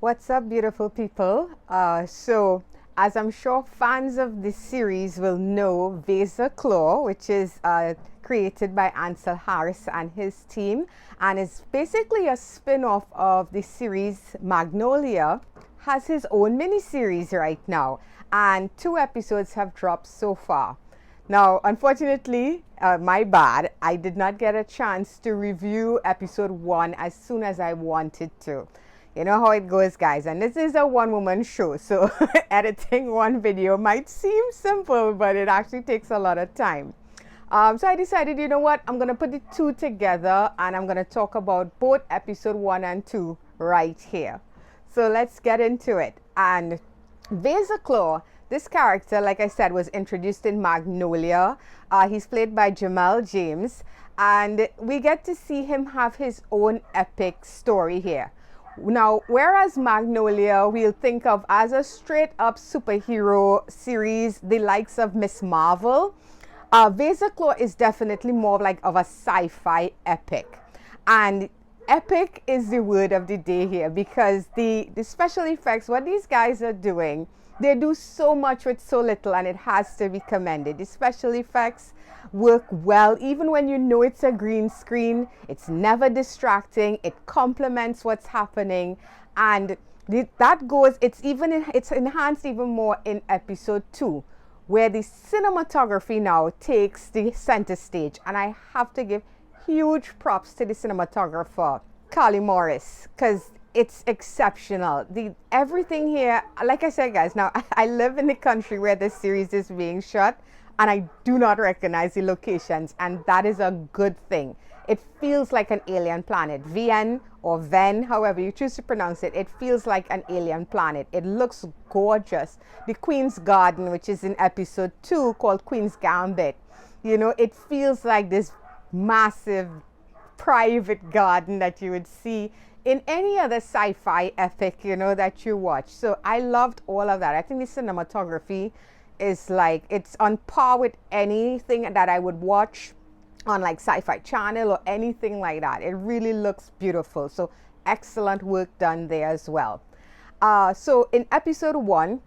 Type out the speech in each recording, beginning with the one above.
What's up, beautiful people? As I'm sure fans of this series will know, Vaser Claw, which is created by Ansel Harris and his team, and is basically a spin off of the series Magnolia, has his own mini series right now, and 2 episodes have dropped so far. Now, unfortunately, my bad, I did not get a chance to review episode 1 as soon as I wanted to. You know how it goes, guys, and this is a one-woman show, so editing one video might seem simple, but it actually takes a lot of time. So I decided, you know what, I'm going to put the two together, and I'm going to talk about both episode 1 and 2 right here. So let's get into it. And Vaser Claw, this character, like I said, was introduced in Magnolia. He's played by Jamel James, and we get to see him have his own epic story here. Now, whereas Magnolia we'll think of as a straight up superhero series, the likes of Miss Marvel, Vaser Claw is definitely more like of a sci-fi epic. And epic is the word of the day here, because the special effects, what these guys are doing, they do so much with so little, and it has to be commended. The special effects work well, even when you know it's a green screen. It's never distracting. It complements what's happening, and that goes. It's enhanced even more in episode 2, where the cinematography now takes the center stage, and I have to give huge props to the cinematographer, Carly Morris, because it's exceptional. Everything here, like I said, guys, now I live in the country where this series is being shot, and I do not recognize the locations, and that is a good thing. It feels like an alien planet. VN or Ven, however you choose to pronounce it, it feels like an alien planet. It looks gorgeous. The Queen's Garden, which is in episode 2 called Queen's Gambit, you know, it feels like this massive private garden that you would see in any other sci-fi epic, you know, that you watch. So I loved all of that. I think the cinematography is like, it's on par with anything that I would watch on like Sci-Fi Channel or anything like that. It really looks beautiful. So excellent work done there as well. So in episode 1,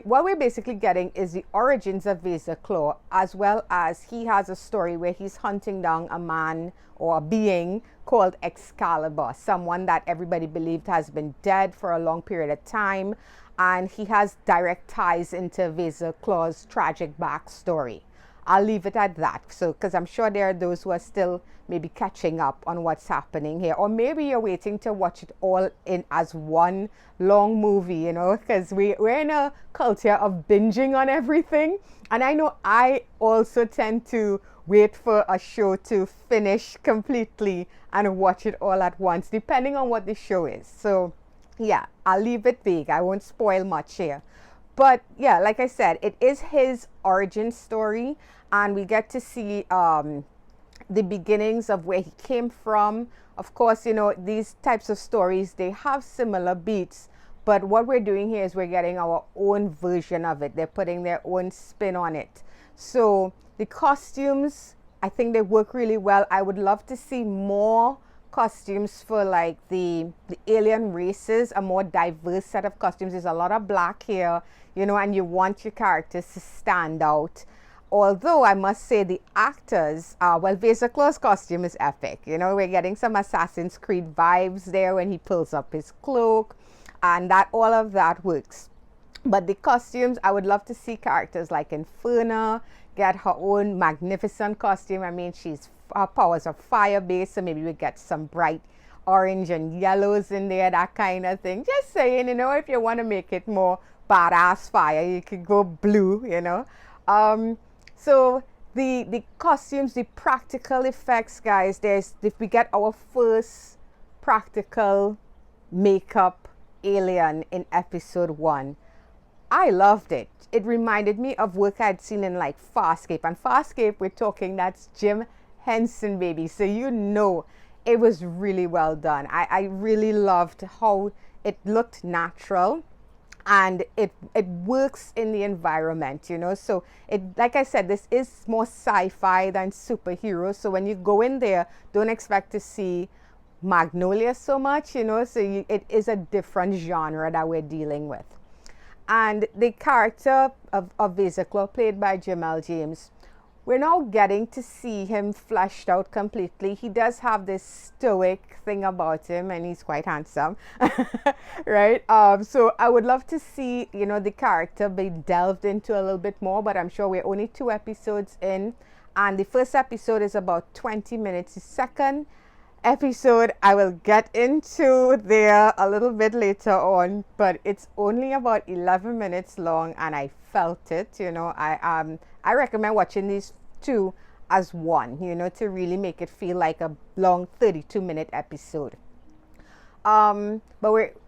what we're basically getting is the origins of Vaser Claw, as well as he has a story where he's hunting down a man or a being called Excalibur, someone that everybody believed has been dead for a long period of time, and he has direct ties into Vaser Claw's tragic backstory. I'll leave it at that. So, because I'm sure there are those who are still maybe catching up on what's happening here, or maybe you're waiting to watch it all in as one long movie, you know, because we're in a culture of binging on everything. And I know I also tend to wait for a show to finish completely and watch it all at once, depending on what the show is. So yeah, I'll leave it vague. I won't spoil much here. But yeah, like I said, it is his origin story, and we get to see the beginnings of where he came from. Of course, you know, these types of stories, they have similar beats, but what we're doing here is we're getting our own version of it. They're putting their own spin on it. So the costumes, I think they work really well. I would love to see more costumes for like the alien races, a more diverse set of costumes. There's a lot of black here, you know, and you want your characters to stand out. Although I must say the actors, Vaser Claw's costume is epic. You know, we're getting some Assassin's Creed vibes there when he pulls up his cloak, and that all of that works. But the costumes, I would love to see characters like Inferna get her own magnificent costume. I mean, her powers are fire-based, so maybe we get some bright orange and yellows in there, that kind of thing. Just saying, you know, if you want to make it more badass fire, you could go blue, you know. So the costumes, the practical effects, guys, if we get our first practical makeup alien in episode 1, I loved it. It reminded me of work I'd seen in like Farscape. And Farscape, we're talking, that's Jim Henson, baby. So you know it was really well done. I really loved how it looked natural, and it works in the environment, you know. So it, like I said, this is more sci-fi than superhero. So when you go in there, don't expect to see Magnolia so much, so it is a different genre that we're dealing with. And the character of Vaser Claw, played by Jamel James, we're now getting to see him fleshed out completely. He does have this stoic thing about him, and he's quite handsome, right? So I would love to see, the character be delved into a little bit more, but I'm sure we're only 2 episodes in, and the first episode is about 20 minutes. The second episode I will get into there a little bit later on, but it's only about 11 minutes long, and I felt it. I recommend watching these 2 as one, to really make it feel like a long 32-minute episode. But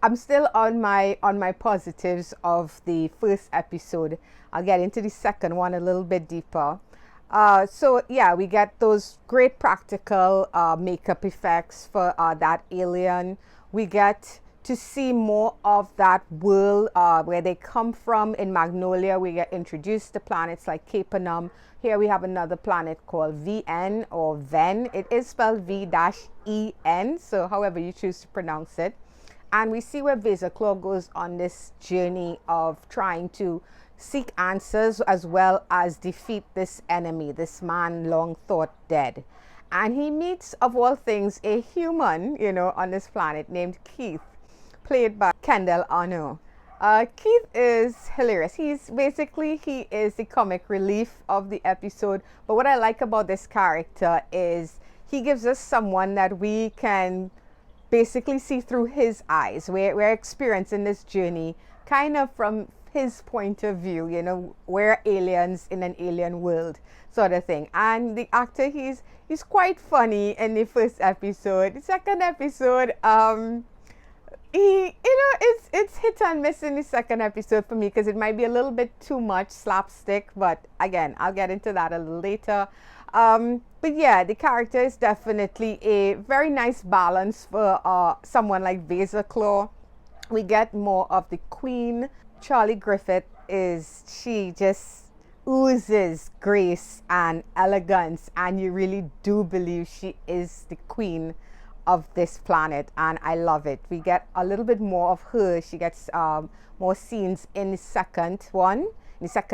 I'm still on my positives of the first episode. I'll get into the second one a little bit deeper. So yeah, we get those great practical makeup effects for that alien. We get to see more of that world where they come from. In Magnolia, we get introduced to planets like Capernaum. Here we have another planet called VN or Ven. It is spelled V-E-N, so however you choose to pronounce it. And we see where Vaser Claw goes on this journey of trying to seek answers as well as defeat this enemy, this man long thought dead. And he meets, of all things, a human, on this planet named Keith, played by Kendall Arno. Keith is hilarious. He is the comic relief of the episode. But what I like about this character is he gives us someone that we can basically see through his eyes. We're experiencing this journey kind of from his point of view. We're aliens in an alien world sort of thing. And the actor, he's quite funny in the first episode. The second episode, it's hit and miss in the second episode for me, because it might be a little bit too much slapstick, but again, I'll get into that a little later. But yeah, the character is definitely a very nice balance for someone like Vaser Claw. We get more of the queen. Charlie Griffith she just oozes grace and elegance, and you really do believe she is the queen of this planet, and I love it. We get a little bit more of her. She gets more scenes in the second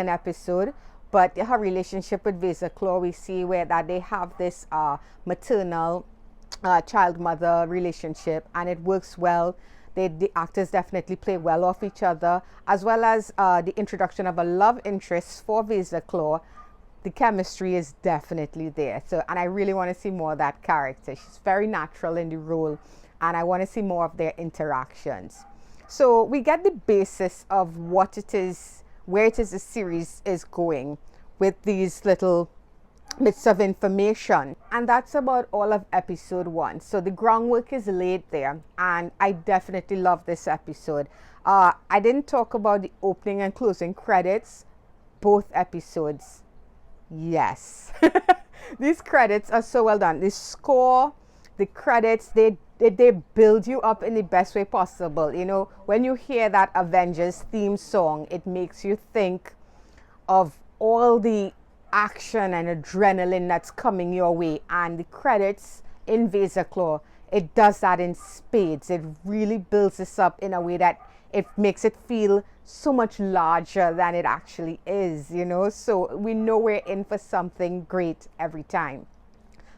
episode, but her relationship with Vaser Claw, we see where that they have this maternal child-mother relationship, and it works well. The actors definitely play well off each other, as well as the introduction of a love interest for Vaser Claw. The chemistry is definitely there. And I really want to see more of that character. She's very natural in the role, and I want to see more of their interactions. So we get the basis of what it is, where it is the series is going with these little bits of information, and that's about all of episode 1. So the groundwork is laid there, and I definitely love this episode. I didn't talk about the opening and closing credits, both episodes. Yes. These credits are so well done. The score, the credits, they build you up in the best way possible. When you hear that Avengers theme song, it makes you think of all the action and adrenaline that's coming your way, and the credits in Vaser Claw, it does that in spades. It really builds this up in a way that it makes it feel so much larger than it actually is, so we know we're in for something great every time.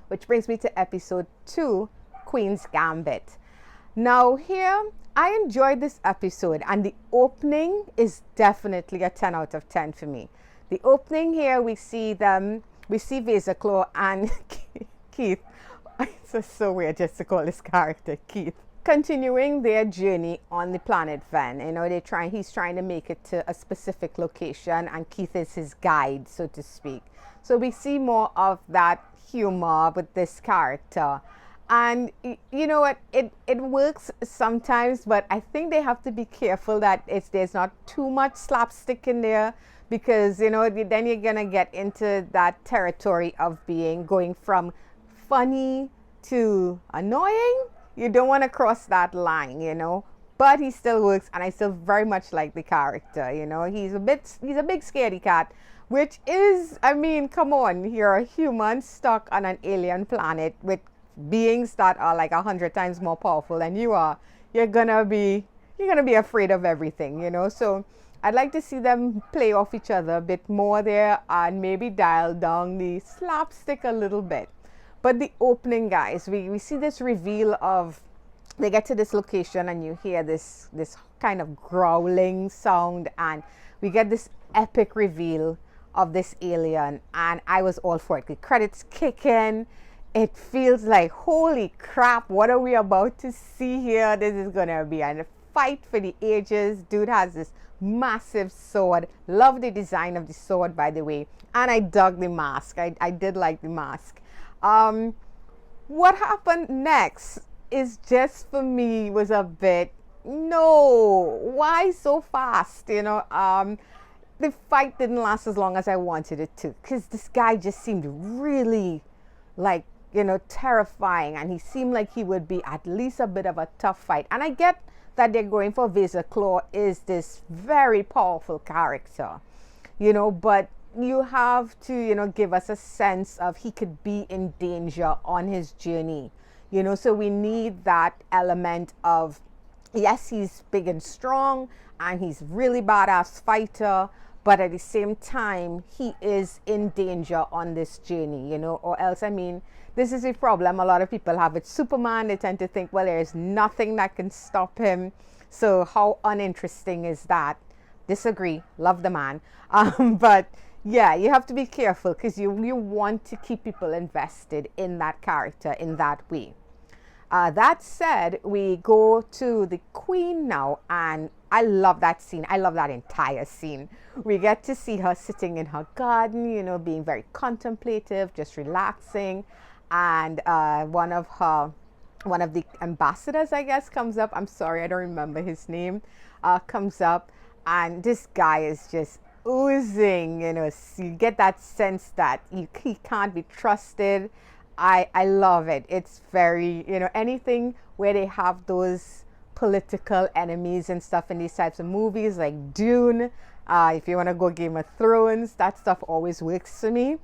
Which brings me to episode 2, Queen's Gambit. Now here, I enjoyed this episode, and the opening is definitely a 10 out of 10 for me. The opening here, we see Vaser Claw and Keith. It's just so weird just to call this character Keith. Continuing their journey on the planet Ven. He's trying to make it to a specific location, and Keith is his guide, so to speak. So we see more of that humor with this character. And you know what, it works sometimes, but I think they have to be careful that there's not too much slapstick in there, because then you're gonna get into that territory of going from funny to annoying. You don't want to cross that line, but he still works, and I still very much like the character. He's a big scaredy cat, which is, come on, you're a human stuck on an alien planet with beings that are like 100 times more powerful than you are, you're gonna be afraid of everything, you know. So I'd like to see them play off each other a bit more there and maybe dial down the slapstick a little bit. But the opening, guys, we see this reveal of, they get to this location and you hear this kind of growling sound, and we get this epic reveal of this alien, and I was all for it. The credits kick in. It feels like, holy crap, what are we about to see here? This is gonna be a fight for the ages. Dude has this massive sword. Love the design of the sword, by the way, and I dug the mask. I did like the mask. What happened next is just, for me, was a bit, no, why so fast, you know. The fight didn't last as long as I wanted it to, because this guy just seemed really, like, you know, terrifying, and he seemed like he would be at least a bit of a tough fight. And I get that they're going for Vaser Claw is this very powerful character, you know, but you have to, you know, give us a sense of he could be in danger on his journey, you know. So we need that element of, yes, he's big and strong and he's really badass fighter, but at the same time he is in danger on this journey, you know. Or else, I mean, this is a problem a lot of people have with Superman. They tend to think, well, there's nothing that can stop him, so how uninteresting is that? Disagree. Love the man. But yeah, you have to be careful, because you want to keep people invested in that character in that way. That said, we go to the Queen now, and I love that scene. I love that entire scene. We get to see her sitting in her garden, you know, being very contemplative, just relaxing, and one of the ambassadors, I guess, comes up. I'm sorry, I don't remember his name. Comes up, and this guy is just oozing, you know. You get that sense that he can't be trusted. I love it. It's very, you know, anything where they have those political enemies and stuff in these types of movies, like Dune, if you want to go Game of Thrones, that stuff always works for me.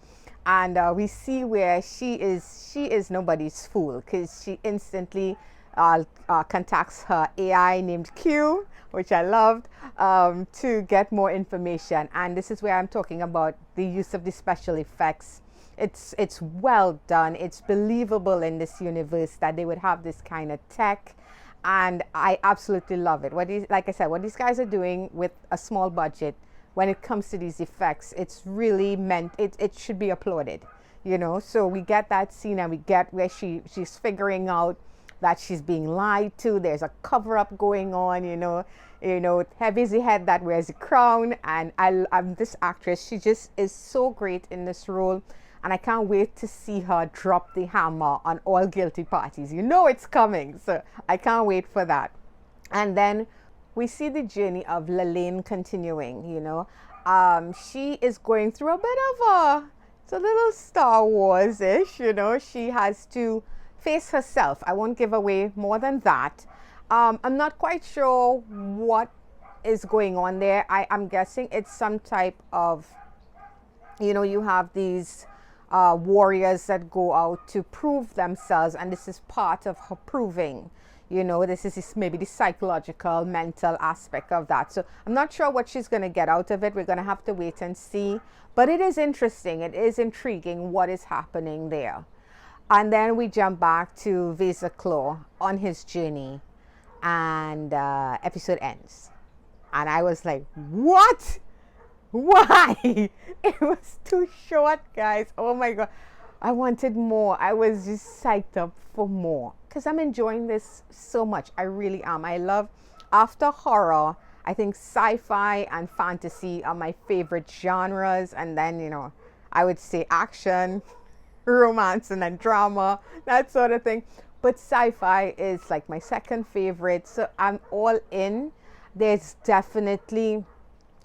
And we see where she is nobody's fool, because she instantly contacts her AI named Q, which I loved, to get more information. And this is where I'm talking about the use of the special effects. It's well done. It's believable in this universe that they would have this kind of tech, and I absolutely love it. Like I said, what these guys are doing with a small budget when it comes to these effects, it's really it should be applauded, you know. So we get that scene, and we get where she's figuring out that she's being lied to. There's a cover-up going on, you know. Heavy's the head that wears the crown, and I'm this actress. She just is so great in this role. And I can't wait to see her drop the hammer on all guilty parties. You know it's coming, so I can't wait for that. And then we see the journey of Lalaine continuing, you know. She is going through a bit of it's a little Star Wars-ish, you know. She has to face herself. I won't give away more than that. I'm not quite sure what is going on there. I'm guessing it's some type of, you know, you have these warriors that go out to prove themselves, and this is part of her proving, you know. This is maybe the psychological, mental aspect of that. So I'm not sure what she's going to get out of it. We're going to have to wait and see, but it is interesting. It is intriguing what is happening there. And then we jump back to Vaser Claw on his journey, and episode ends, and I was like, what? Why? It was too short, guys. Oh my god, I wanted more. I was just psyched up for more, because I'm enjoying this so much. I really am. I love, after horror, I think sci-fi and fantasy are my favorite genres, and then, you know, I would say action, romance, and then drama, that sort of thing. But sci-fi is like my second favorite, so I'm all in. There's definitely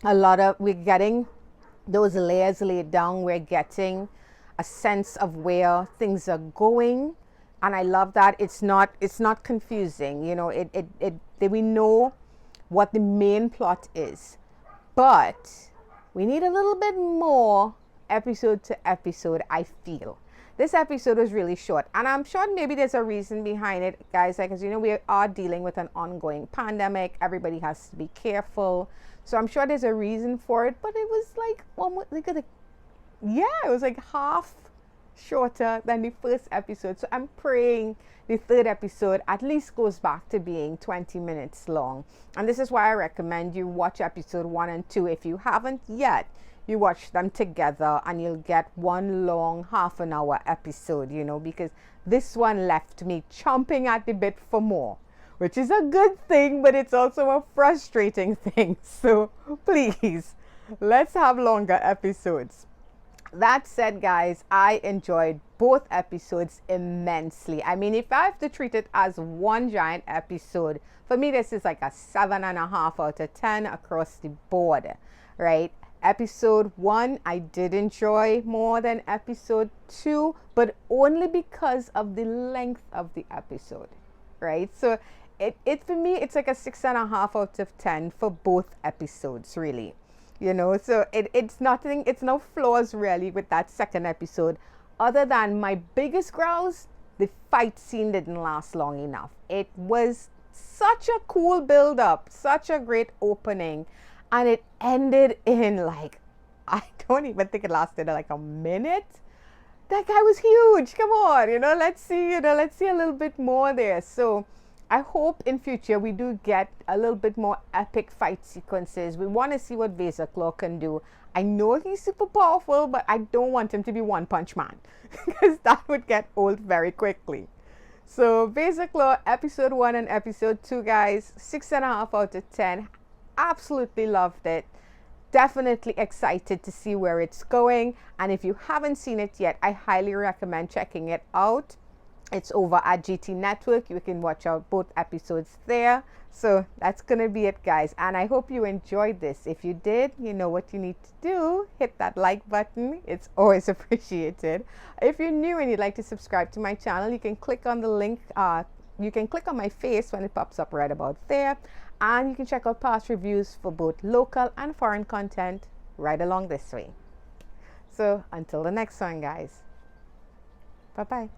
a lot of, we're getting those layers laid down. We're getting a sense of where things are going, and I love that. It's not confusing, you know. We know what the main plot is, but we need a little bit more episode to episode, I feel. this episode was really short, and I'm sure maybe there's a reason behind it, guys. Like, as you know, we are dealing with an ongoing pandemic. Everybody has to be careful, so I'm sure there's a reason for it. But it was like almost like it was like half shorter than the first episode. So I'm praying the third episode at least goes back to being 20 minutes long. And this is why I recommend you watch episode 1 and 2 if you haven't yet. You watch them together and you'll get one long half an hour episode, you know, because this one left me chomping at the bit for more, which is a good thing, but it's also a frustrating thing. So please, let's have longer episodes. That said, guys, I enjoyed both episodes immensely. I mean, if I have to treat it as one giant episode, for me, this is like a 7.5 out of 10 across the board, right? Episode 1 I did enjoy more than episode 2, but only because of the length of the episode, right? So it for me, it's like a 6.5 out of 10 for both episodes, really, you know. So it's nothing, it's no flaws really with that second episode, other than my biggest grouse, the fight scene didn't last long enough. It was such a cool build up, such a great opening, and it ended in like, I don't even think it lasted like a minute. That guy was huge. Come on, you know, let's see a little bit more there. So I hope in future we do get a little bit more epic fight sequences. We want to see what Vaser Claw can do. I know he's super powerful, but I don't want him to be One Punch Man because that would get old very quickly. So Vaser Claw episode 1 and episode 2, guys, 6.5 out of 10. Absolutely loved it. Definitely excited to see where it's going. And if you haven't seen it yet, I highly recommend checking it out. It's over at GT Network. You can watch out both episodes there. So that's gonna be it, guys, and I hope you enjoyed this. If you did, you know what you need to do. Hit that like button. It's always appreciated. If you're new and you'd like to subscribe to my channel, you can click on the link. You can click on my face when it pops up right about there, and you can check out past reviews for both local and foreign content right along this way. So until the next one, guys, bye bye.